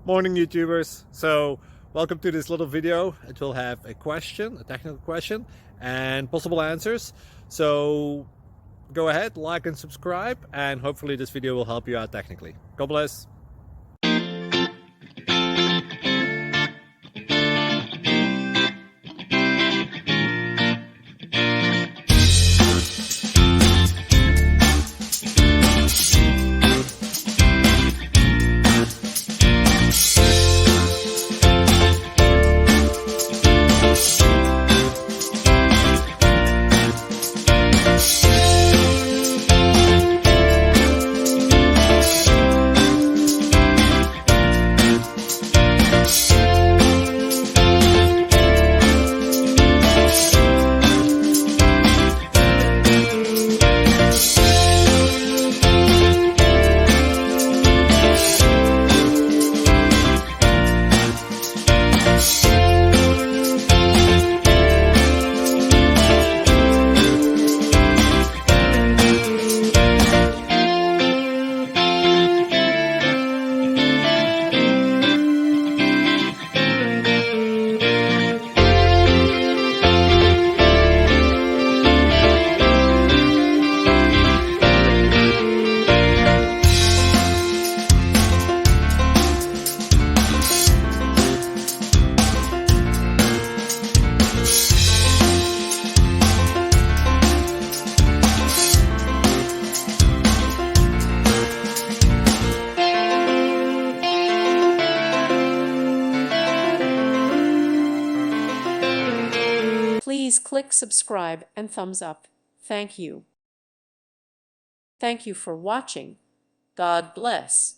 Morning, YouTubers. So welcome to this little video. It will have a question, a technical question, and possible answers. So go ahead, like and subscribe, and hopefully this video will help you out technically. God bless. Please click subscribe and thumbs up. Thank you. Thank you for watching. God bless.